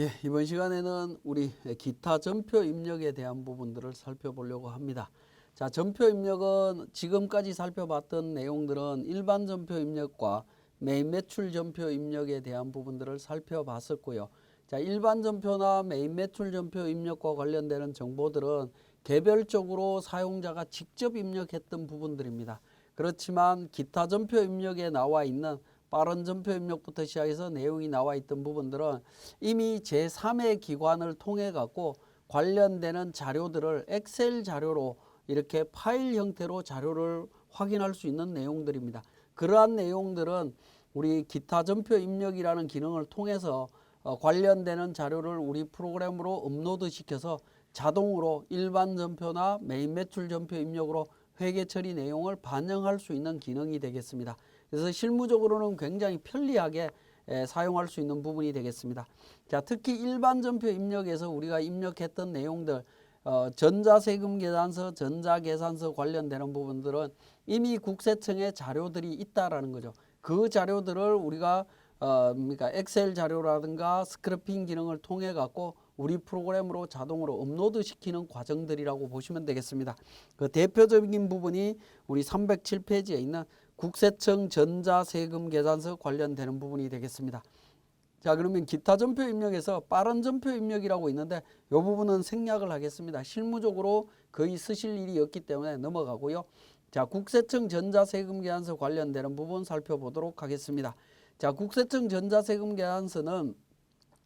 예, 이번 시간에는 우리 기타 전표 입력에 대한 부분들을 살펴보려고 합니다. 자, 전표 입력은 지금까지 살펴봤던 내용들은 일반 전표 입력과 메인 매출 전표 입력에 대한 부분들을 살펴봤었고요. 자, 일반 전표나 메인 매출 전표 입력과 관련되는 정보들은 개별적으로 사용자가 직접 입력했던 부분들입니다. 그렇지만 기타 전표 입력에 나와 있는 빠른 전표 입력부터 시작해서 내용이 나와 있던 부분들은 이미 제3의 기관을 통해 갖고 관련되는 자료들을 엑셀 자료로 이렇게 파일 형태로 자료를 확인할 수 있는 내용들입니다. 그러한 내용들은 우리 기타 전표 입력이라는 기능을 통해서 관련되는 자료를 우리 프로그램으로 업로드 시켜서 자동으로 일반 전표나 메인 매출 전표 입력으로 회계 처리 내용을 반영할 수 있는 기능이 되겠습니다. 그래서 실무적으로는 굉장히 편리하게 사용할 수 있는 부분이 되겠습니다. 자, 특히 일반 전표 입력에서 우리가 입력했던 내용들, 전자세금계산서, 전자계산서 관련되는 부분들은 이미 국세청에 자료들이 있다라는 거죠. 그 자료들을 우리가 그러니까 엑셀 자료라든가 스크래핑 기능을 통해 갖고 우리 프로그램으로 자동으로 업로드 시키는 과정들이라고 보시면 되겠습니다. 그 대표적인 부분이 우리 307페이지에 있는 국세청 전자세금계산서 관련되는 부분이 되겠습니다. 자, 그러면 기타 전표 입력에서 빠른 전표 입력이라고 있는데 이 부분은 생략을 하겠습니다. 실무적으로 거의 쓰실 일이 없기 때문에 넘어가고요. 자, 국세청 전자세금계산서 관련되는 부분 살펴보도록 하겠습니다. 자, 국세청 전자세금계산서는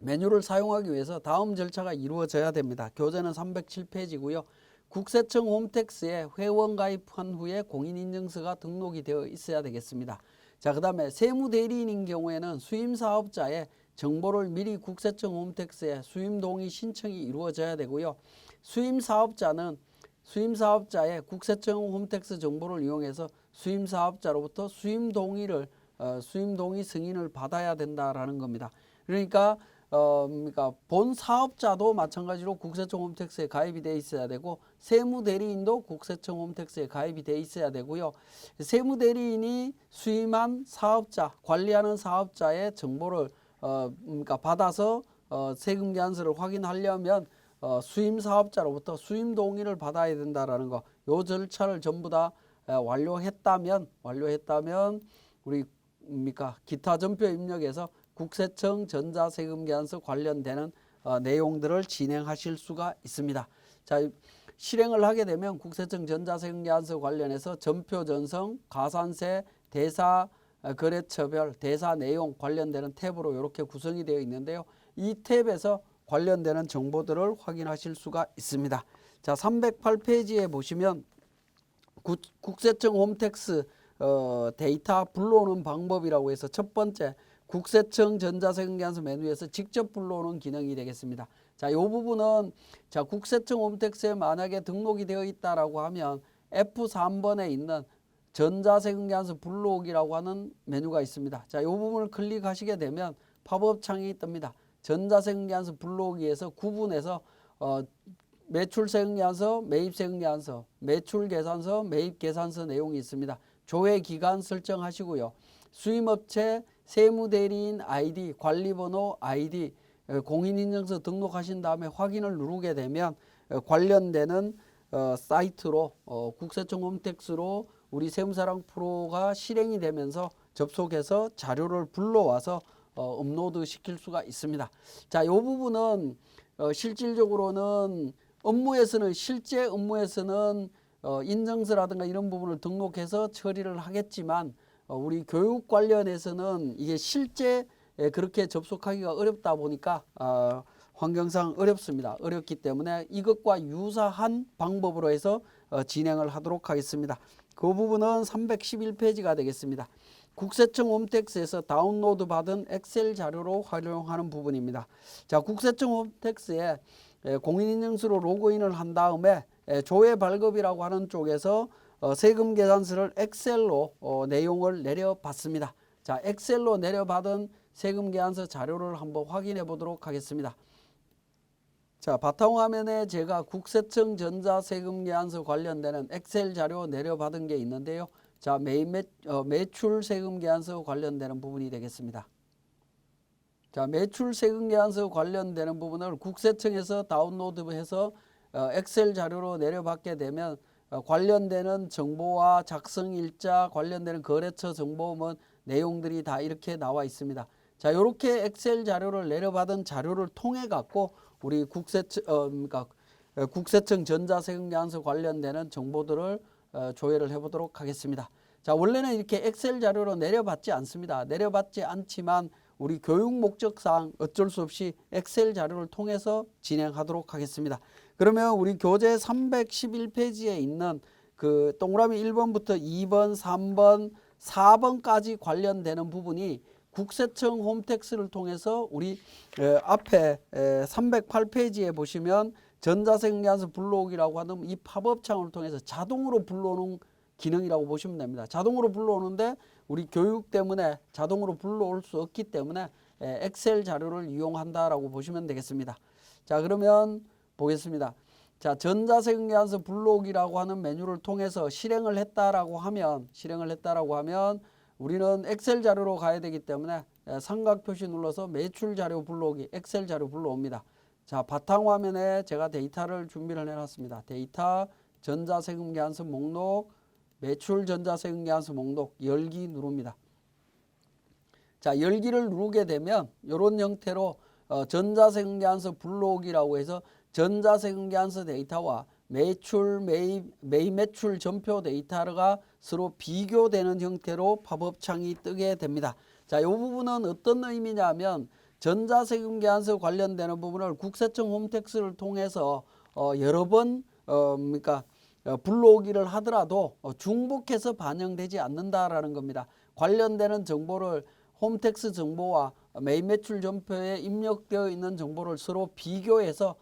메뉴를 사용하기 위해서 다음 절차가 이루어져야 됩니다. 교재는 307페이지고요. 국세청 홈택스에 회원 가입한 후에 공인인증서가 등록이 되어 있어야 되겠습니다. 자, 그 다음에 세무대리인인 경우에는 수임사업자의 정보를 미리 국세청 홈택스에 수임동의 신청이 이루어져야 되고요. 수임사업자의 국세청 홈택스 정보를 이용해서 수임사업자로부터 수임동의 승인을 받아야 된다라는 겁니다. 그러니까 본 사업자도 마찬가지로 국세청 홈택스에 가입이 되어 있어야 되고 세무대리인도 국세청 홈택스에 가입이 되어 있어야 되고요. 세무대리인이 수임한 사업자, 관리하는 사업자의 정보를 받아서 세금계산서를 확인하려면 수임 사업자로부터 수임 동의를 받아야 된다라는 거. 요 절차를 전부 다 완료했다면 우리 기타 전표 입력에서 국세청 전자세금계산서 관련되는 내용들을 진행하실 수가 있습니다. 자, 실행을 하게 되면 국세청 전자세금계산서 관련해서 전표 전성, 가산세, 대사 거래처별, 대사 내용 관련되는 탭으로 이렇게 구성이 되어 있는데요. 이 탭에서 관련되는 정보들을 확인하실 수가 있습니다. 자, 308페이지에 보시면 국세청 홈택스 데이터 불러오는 방법이라고 해서 첫 번째 국세청 전자세금계산서 메뉴에서 직접 불러오는 기능이 되겠습니다. 자, 이 부분은 자, 국세청 홈택스에 만약에 등록이 되어 있다라고 하면 F3번에 있는 전자세금계산서 불러오기라고 하는 메뉴가 있습니다. 자, 이 부분을 클릭하시게 되면 팝업 창이 뜹니다. 전자세금계산서 불러오기에서 구분해서 매출세금계산서, 매입세금계산서, 매출계산서, 매입계산서 내용이 있습니다. 조회기간 설정하시고요. 수임업체, 세무대리인 아이디, 관리번호 아이디, 공인인증서 등록하신 다음에 확인을 누르게 되면 관련되는 사이트로 국세청 홈택스로 우리 세무사랑 프로가 실행이 되면서 접속해서 자료를 불러와서 업로드 시킬 수가 있습니다. 자, 이 부분은 실질적으로는 실제 업무에서는 인증서라든가 이런 부분을 등록해서 처리를 하겠지만 우리 교육 관련해서는 이게 실제 그렇게 접속하기가 어렵다 보니까 환경상 어렵습니다. 어렵기 때문에 이것과 유사한 방법으로 해서 진행을 하도록 하겠습니다. 그 부분은 311페이지가 되겠습니다. 국세청 홈택스에서 다운로드 받은 엑셀 자료로 활용하는 부분입니다. 자, 국세청 홈택스에 공인인증서로 로그인을 한 다음에 조회 발급이라고 하는 쪽에서 세금계산서를 엑셀로 내용을 내려받습니다. 자, 엑셀로 내려받은 세금계산서 자료를 한번 확인해 보도록 하겠습니다. 자, 바탕화면에 제가 국세청 전자세금계산서 관련되는 엑셀 자료 내려받은 게 있는데요. 자, 매출 세금계산서 관련되는 부분이 되겠습니다. 자, 매출 세금 계산서 관련되는 부분을 국세청에서 다운로드해서 엑셀 자료로 내려받게 되면 관련되는 정보와 작성일자, 관련되는 거래처 정보 뭐 내용들이 다 이렇게 나와 있습니다. 자, 이렇게 엑셀 자료를 내려받은 자료를 통해 갖고 우리 그러니까 국세청 전자세금 계산서 관련되는 정보들을 조회를 해보도록 하겠습니다. 자, 원래는 이렇게 엑셀 자료로 내려받지 않습니다. 내려받지 않지만 우리 교육 목적상 어쩔 수 없이 엑셀 자료를 통해서 진행하도록 하겠습니다. 그러면 우리 교재 311페이지에 있는 그 동그라미 1번부터 2번, 3번, 4번까지 관련되는 부분이 국세청 홈택스를 통해서 우리 앞에 308페이지에 보시면 전자세금 계산서 불러오기라고 하는 이 팝업 창을 통해서 자동으로 불러오는 기능이라고 보시면 됩니다. 자동으로 불러오는데 우리 교육 때문에 자동으로 불러올 수 없기 때문에 엑셀 자료를 이용한다라고 보시면 되겠습니다. 자, 그러면 보겠습니다. 자, 전자세금 계산서 불러오기라고 하는 메뉴를 통해서 실행을 했다라고 하면 우리는 엑셀 자료로 가야 되기 때문에 삼각 표시 눌러서 매출 자료 불러오기, 엑셀 자료 불러옵니다. 자, 바탕화면에 제가 데이터를 준비를 해놨습니다. 데이터, 전자세금 계산서 목록, 매출 전자세금 계산서 목록 열기 누릅니다. 자, 열기를 누르게 되면 이런 형태로 전자세금 계산서 불러오기라고 해서 전자세금 계산서 데이터와 매출, 매입 매출 전표 데이터가 서로 비교되는 형태로 팝업창이 뜨게 됩니다. 자, 이 부분은 어떤 의미냐면 전자세금 계산서 관련되는 부분을 국세청 홈택스를 통해서 여러 번 불러오기를 하더라도 중복해서 반영되지 않는다라는 겁니다. 관련되는 정보를 홈택스 정보와 매입 매출 전표에 입력되어 있는 정보를 서로 비교해서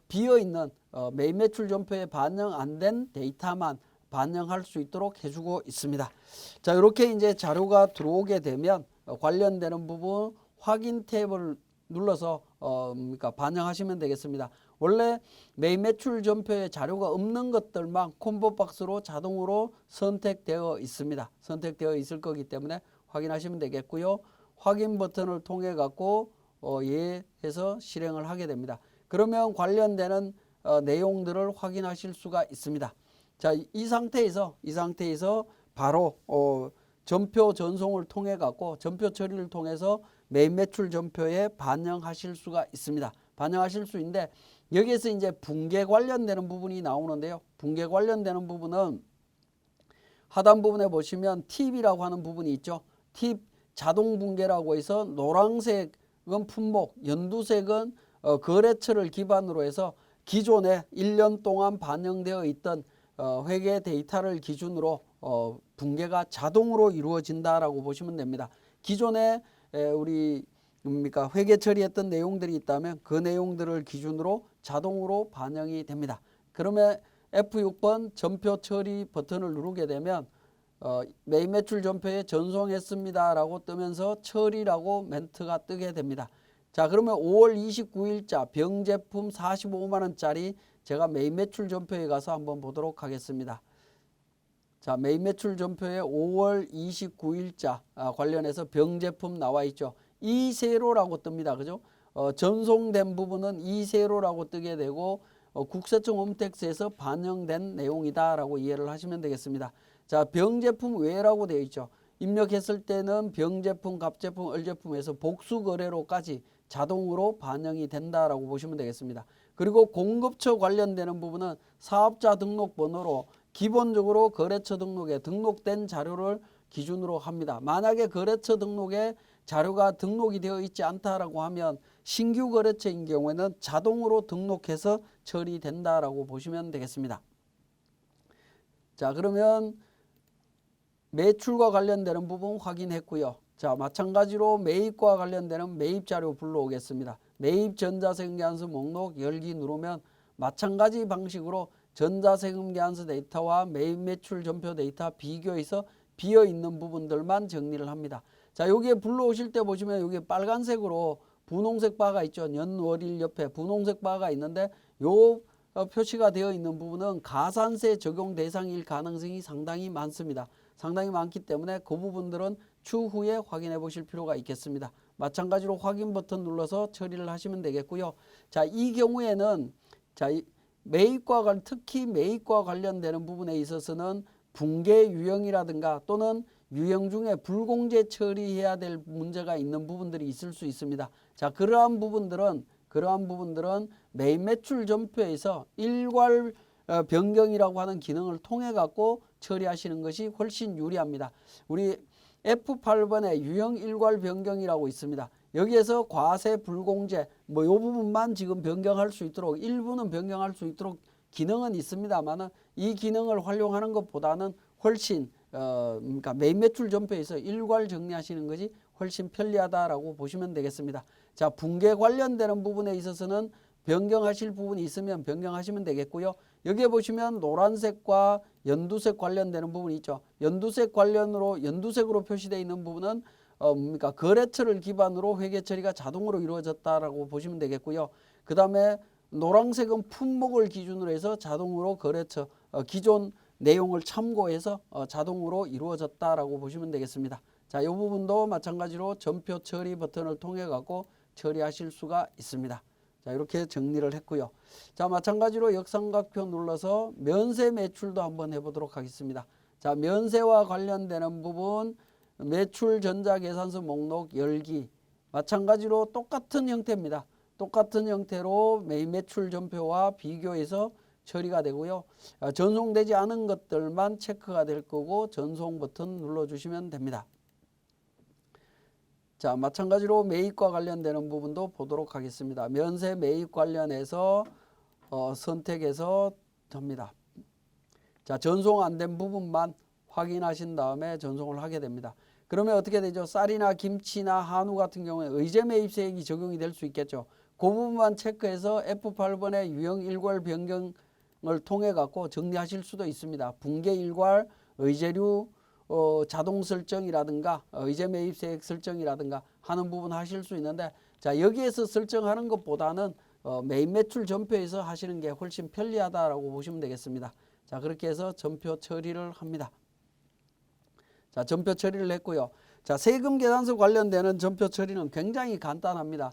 비어있는 매입 매출 전표에 반영 안 된 데이터만 반영할 수 있도록 해주고 있습니다. 자, 이렇게 이제 자료가 들어오게 되면 관련되는 부분 확인 탭을 눌러서 반영하시면 되겠습니다. 원래 매입 매출 전표에 자료가 없는 것들만 콤보 박스로 자동으로 선택되어 있습니다. 선택되어 있을 거기 때문에 확인하시면 되겠고요. 확인 버튼을 통해 갖고 예 해서 실행을 하게 됩니다. 그러면 관련되는 내용들을 확인하실 수가 있습니다. 자, 이 상태에서 바로 전표 전송을 통해 갖고 전표 처리를 통해서 매입 매출 전표에 반영하실 수가 있습니다. 반영하실 수 있는데 여기에서 이제 붕괴 관련되는 부분이 나오는데요. 붕괴 관련되는 부분은 하단 부분에 보시면 팁이라고 하는 부분이 있죠. 팁 자동 붕괴라고 해서 노란색은 품목, 연두색은 거래처를 기반으로 해서 기존에 1년 동안 반영되어 있던 회계 데이터를 기준으로 붕괴가 자동으로 이루어진다라고 보시면 됩니다. 기존에 우리 회계 처리했던 내용들이 있다면 그 내용들을 기준으로 자동으로 반영이 됩니다. 그러면 F6번 전표 처리 버튼을 누르게 되면 매입 매출 전표에 전송했습니다 라고 뜨면서 처리라고 멘트가 뜨게 됩니다. 자, 그러면 5월 29일자 병제품 45만원짜리 제가 매입 매출 전표에 가서 한번 보도록 하겠습니다. 자, 매입 매출 전표에 5월 29일자 관련해서 병제품 나와 있죠. 이세로라고 뜹니다. 그죠? 전송된 부분은 이세로라고 뜨게 되고 국세청 홈택스에서 반영된 내용이다라고 이해를 하시면 되겠습니다. 자, 병제품 외라고 되어 있죠. 입력했을 때는 병제품, 갑제품, 을제품에서 복수거래로까지 자동으로 반영이 된다라고 보시면 되겠습니다. 그리고 공급처 관련되는 부분은 사업자 등록번호로 기본적으로 거래처 등록에 등록된 자료를 기준으로 합니다. 만약에 거래처 등록에 자료가 등록이 되어 있지 않다라고 하면 신규 거래처인 경우에는 자동으로 등록해서 처리된다라고 보시면 되겠습니다. 자, 그러면 매출과 관련되는 부분 확인했고요. 자, 마찬가지로 매입과 관련되는 매입 자료 불러오겠습니다. 매입 전자세금 계산서 목록 열기 누르면 마찬가지 방식으로 전자세금 계산서 데이터와 매입 매출 전표 데이터 비교해서 비어있는 부분들만 정리를 합니다. 자, 여기에 불러오실 때 보시면 여기 빨간색으로 분홍색 바가 있죠. 연월일 옆에 분홍색 바가 있는데 요 표시가 되어 있는 부분은 가산세 적용 대상일 가능성이 상당히 많습니다. 상당히 많기 때문에 그 부분들은 추후에 확인해 보실 필요가 있겠습니다. 마찬가지로 확인 버튼 눌러서 처리를 하시면 되겠고요. 자, 이 경우에는 자, 매입과 특히 매입과 관련되는 부분에 있어서는 붕괴 유형이라든가 또는 유형 중에 불공제 처리해야 될 문제가 있는 부분들이 있을 수 있습니다. 자, 그러한 부분들은 매입 매출 전표에서 일괄 변경이라고 하는 기능을 통해 갖고 처리하시는 것이 훨씬 유리합니다. 우리 F8번에 유형 일괄 변경이라고 있습니다. 여기에서 과세 불공제 이 부분만 지금 변경할 수 있도록 일부는 변경할 수 있도록 기능은 있습니다만은 이 기능을 활용하는 것보다는 훨씬 그러니까 매입 매출 전표에서 일괄 정리하시는 것이 훨씬 편리하다라고 보시면 되겠습니다. 자, 붕괴 관련되는 부분에 있어서는 변경하실 부분이 있으면 변경하시면 되겠고요. 여기에 보시면 노란색과 연두색 관련되는 부분이 있죠. 연두색으로 표시되어 있는 부분은 그러니까 거래처를 기반으로 회계 처리가 자동으로 이루어졌다라고 보시면 되겠고요. 그 다음에 노란색은 품목을 기준으로 해서 자동으로 거래처 기존 내용을 참고해서 자동으로 이루어졌다라고 보시면 되겠습니다. 자, 이 부분도 마찬가지로 전표 처리 버튼을 통해 갖고 처리하실 수가 있습니다. 자, 이렇게 정리를 했고요. 자, 마찬가지로 역삼각표 눌러서 면세 매출도 한번 해보도록 하겠습니다. 자, 면세와 관련되는 부분 매출 전자계산서 목록 열기 마찬가지로 똑같은 형태입니다. 똑같은 형태로 매입 매출 전표와 비교해서 처리가 되고요. 전송되지 않은 것들만 체크가 될 거고 전송 버튼 눌러주시면 됩니다. 자, 마찬가지로 매입과 관련되는 부분도 보도록 하겠습니다. 면세 매입 관련해서 선택해서 합니다. 자, 전송 안 된 부분만 확인하신 다음에 전송을 하게 됩니다. 그러면 어떻게 되죠? 쌀이나 김치나 한우 같은 경우에 의제 매입세액이 적용이 될 수 있겠죠. 그 부분만 체크해서 F8번의 유형 일괄 변경을 통해 갖고 정리하실 수도 있습니다. 붕괴 일괄, 의제류 자동 설정이라든가 의제 매입세액 설정이라든가 하는 부분 하실 수 있는데, 자, 여기에서 설정하는 것보다는 매입 매출 전표에서 하시는 게 훨씬 편리하다라고 보시면 되겠습니다. 자, 그렇게 해서 전표 처리를 합니다. 자, 전표 처리를 했고요. 자, 세금 계산서 관련되는 전표 처리는 굉장히 간단합니다.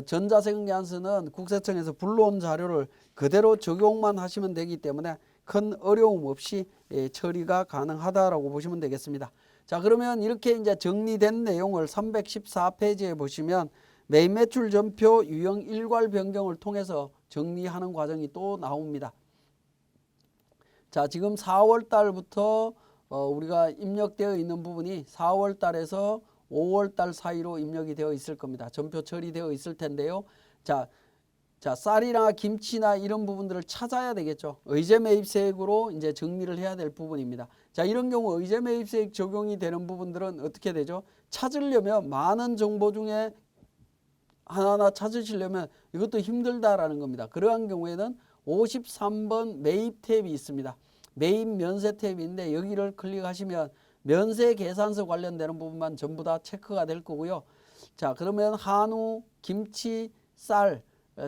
전자세금 계산서는 국세청에서 불러온 자료를 그대로 적용만 하시면 되기 때문에 큰 어려움 없이 처리가 가능하다라고 보시면 되겠습니다. 자, 그러면 이렇게 이제 정리된 내용을 314페이지에 보시면 매입 매출 전표 유형 일괄 변경을 통해서 정리하는 과정이 또 나옵니다. 자, 지금 4월 달부터 우리가 입력되어 있는 부분이 4월 달에서 5월 달 사이로 입력이 되어 있을 겁니다. 전표 처리되어 있을 텐데요. 자, 쌀이나 김치나 이런 부분들을 찾아야 되겠죠. 의제 매입세액으로 이제 정리를 해야 될 부분입니다. 자, 이런 경우 의제 매입세액 적용이 되는 부분들은 어떻게 되죠? 찾으려면 많은 정보 중에 하나하나 찾으시려면 이것도 힘들다라는 겁니다. 그러한 경우에는 53번 매입 탭이 있습니다. 매입 면세 탭인데 여기를 클릭하시면 면세 계산서 관련되는 부분만 전부 다 체크가 될 거고요. 자, 그러면 한우, 김치, 쌀,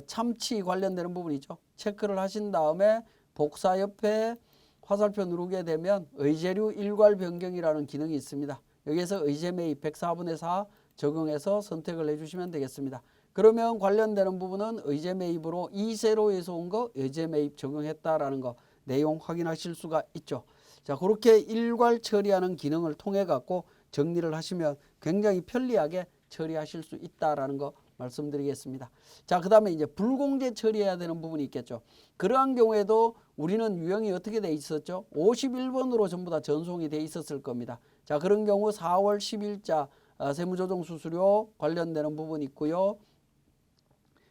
참치 관련되는 부분 있죠. 체크를 하신 다음에 복사 옆에 화살표 누르게 되면 의제류 일괄 변경이라는 기능이 있습니다. 여기에서 의제 매입 104분의 4 적용해서 선택을 해주시면 되겠습니다. 그러면 관련되는 부분은 의제 매입으로 이세로에서 온 거 의제 매입 적용했다라는 거 내용 확인하실 수가 있죠. 자, 그렇게 일괄 처리하는 기능을 통해 갖고 정리를 하시면 굉장히 편리하게 처리하실 수 있다라는 거 말씀드리겠습니다. 자, 그 다음에 이제 불공제 처리해야 되는 부분이 있겠죠. 그러한 경우에도 우리는 유형이 어떻게 돼 있었죠? 51번으로 전부 다 전송이 돼 있었을 겁니다. 자, 그런 경우 4월 10일자 세무조정 수수료 관련되는 부분이 있고요.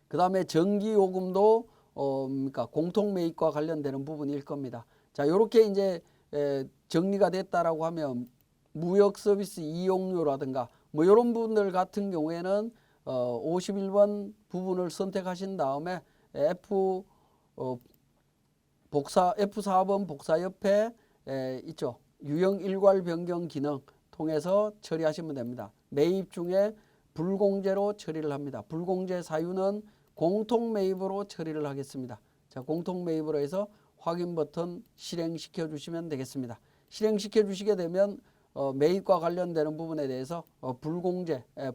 그 다음에 전기요금도 그러니까 공통매입과 관련되는 부분일 겁니다. 자, 이렇게 이제 정리가 됐다라고 하면 무역 서비스 이용료라든가 뭐 이런 부분들 같은 경우에는 51번 부분을 선택하신 다음에 F4번 복사 옆에 있죠. 유형 일괄 변경 기능 통해서 처리하시면 됩니다. 매입 중에 불공제로 처리를 합니다. 불공제 사유는 공통매입으로 처리를 하겠습니다. 자, 공통매입으로 해서 확인 버튼 실행시켜 주시면 되겠습니다. 실행시켜 주시게 되면 매입과 관련되는 부분에 대해서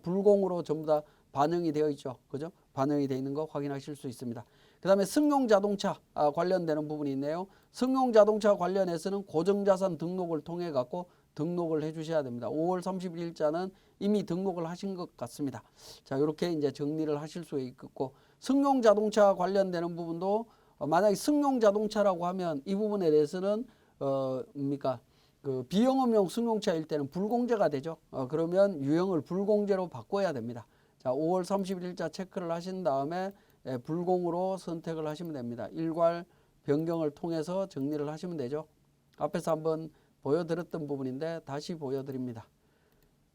불공으로 전부 다 반영이 되어 있죠. 그죠? 반영이 되어 있는 거 확인하실 수 있습니다. 그 다음에 승용자동차 관련되는 부분이 있네요. 승용자동차 관련해서는 고정자산 등록을 통해 갖고 등록을 해 주셔야 됩니다. 5월 30일자는 이미 등록을 하신 것 같습니다. 자, 이렇게 이제 정리를 하실 수 있고, 승용자동차 관련되는 부분도 만약에 승용자동차라고 하면 이 부분에 대해서는 그 비영업용 승용차일 때는 불공제가 되죠. 그러면 유형을 불공제로 바꿔야 됩니다. 자, 5월 30일자 체크를 하신 다음에 불공으로 선택을 하시면 됩니다. 일괄 변경을 통해서 정리를 하시면 되죠. 앞에서 한번 보여드렸던 부분인데 다시 보여드립니다.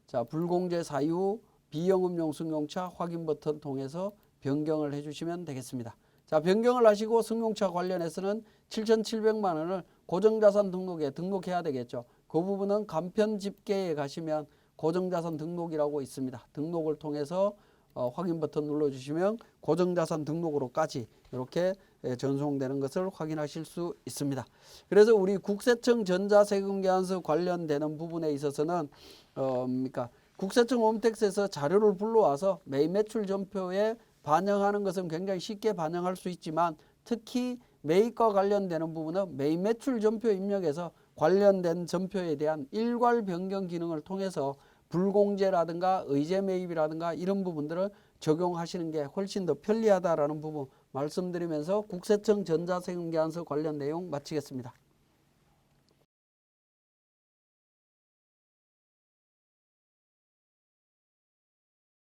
자, 불공제 사유 비영업용 승용차 확인 버튼 통해서 변경을 해주시면 되겠습니다. 자, 변경을 하시고 승용차 관련해서는 7,700만 원을 고정자산 등록에 등록해야 되겠죠. 그 부분은 간편 집계에 가시면 고정자산 등록이라고 있습니다. 등록을 통해서 확인 버튼 눌러주시면 고정자산 등록으로까지 이렇게 전송되는 것을 확인하실 수 있습니다. 그래서 우리 국세청 전자세금계산서 관련되는 부분에 있어서는 국세청 홈택스에서 자료를 불러와서 매입매출 전표에 반영하는 것은 굉장히 쉽게 반영할 수 있지만, 특히 매입과 관련되는 부분은 매입매출 전표 입력에서 관련된 전표에 대한 일괄 변경 기능을 통해서 불공제라든가 의제 매입이라든가 이런 부분들을 적용하시는 게 훨씬 더 편리하다라는 부분 말씀드리면서 국세청 전자세금계산서 관련 내용 마치겠습니다.